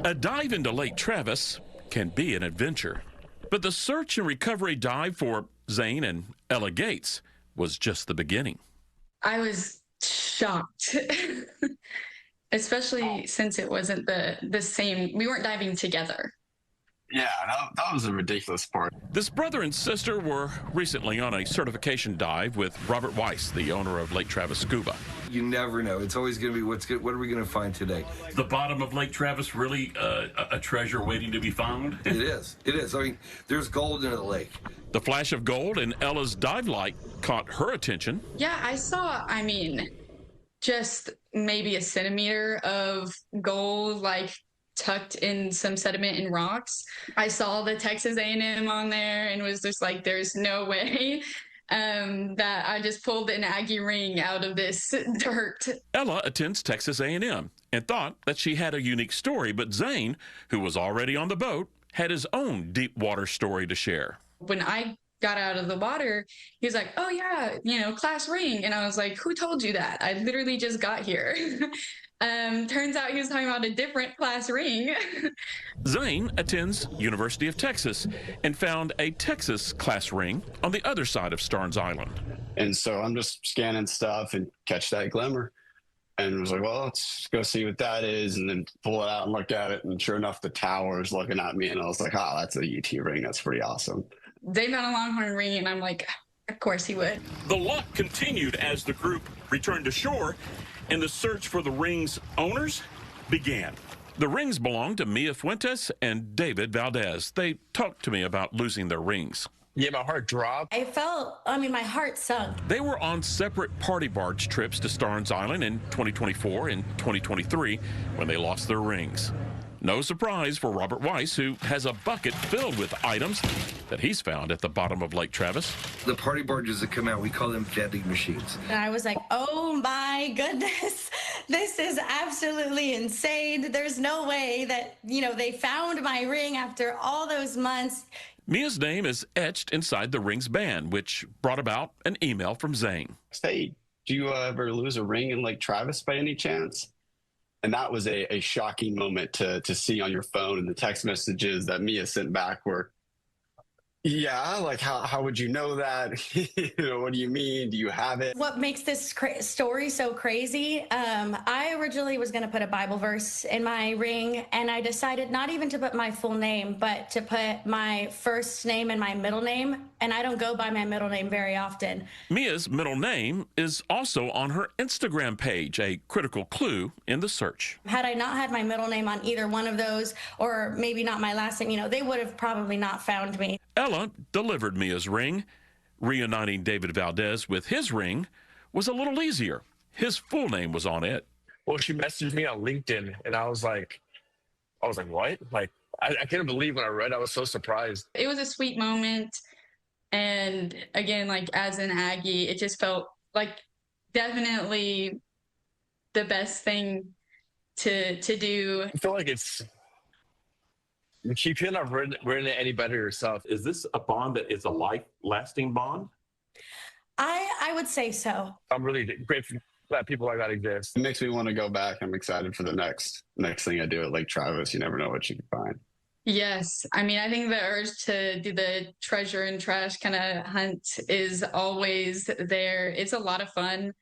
A dive into Lake Travis can be an adventure, but the search and recovery dive for Zane and Ella Gates was just the beginning. I was shocked, especially since it wasn't the same. We weren't diving together. Yeah, that was a ridiculous part. This brother and sister were recently on a certification dive with Robert Weiss, the owner of Lake Travis Scuba. You never know. It's always going to be what's good. What are we going to find today? The bottom of Lake Travis really a treasure waiting to be found? It is. It is. I mean, there's gold in the lake. The flash of gold in Ella's dive light caught her attention. Yeah, I saw, just maybe a centimeter of gold, tucked in some sediment and rocks. I saw the Texas A&M on there and was just like, there's no way that I just pulled an Aggie ring out of this dirt. Ella attends Texas A&M and thought that she had a unique story, but Zane, who was already on the boat, had his own deep water story to share. When I got out of the water, he was like, oh yeah, class ring. And I was like, who told you that? I literally just got here. Turns out he was talking about a different class ring. Zane attends University of Texas and found a Texas class ring on the other side of Starnes Island. And so I'm just scanning stuff and catch that glimmer. And was like, well, let's go see what that is, and then pull it out and look at it. And sure enough, the tower is looking at me, and I was like, oh, that's a UT ring. That's pretty awesome. They found a Longhorn ring, and I'm like, of course he would. The luck continued as the group returned to shore, and the search for the ring's owners began. The rings belonged to Mia Fuentes and David Valdez. They talked to me about losing their rings. Yeah, my heart dropped. My heart sunk. They were on separate party barge trips to Starnes Island in 2024 and 2023 when they lost their rings. No surprise for Robert Weiss, who has a bucket filled with items that he's found at the bottom of Lake Travis. The party barges that come out, we call them vending machines. And I was like, oh my goodness, this is absolutely insane. There's no way that, they found my ring after all those months. Mia's name is etched inside the ring's band, which brought about an email from Zane. Hey, do you ever lose a ring in Lake Travis by any chance? And that was a shocking moment to see on your phone, and the text messages that Mia sent back were, yeah, like how would you know that? What do you mean? Do you have it? What makes this story so crazy? I originally was going to put a Bible verse in my ring, and I decided not even to put my full name, but to put my first name and my middle name. And I don't go by my middle name very often. Mia's middle name is also on her Instagram page, a critical clue in the search. Had I not had my middle name on either one of those, or maybe not my last name, they would have probably not found me. Ella delivered Mia's ring. Reuniting David Valdez with his ring was a little easier. His full name was on it. Well, she messaged me on LinkedIn, and I was like, what? I couldn't believe when I read. I was so surprised. It was a sweet moment. And again, as an Aggie, it just felt like definitely the best thing to do. I feel like you couldn't have written it any better yourself. Is this a bond that is a life-lasting bond? I would say so. I'm really grateful that people like that exist. It makes me want to go back. I'm excited for the next thing I do at Lake Travis. You never know what you can find. Yes. I think the urge to do the treasure and trash kind of hunt is always there. It's a lot of fun.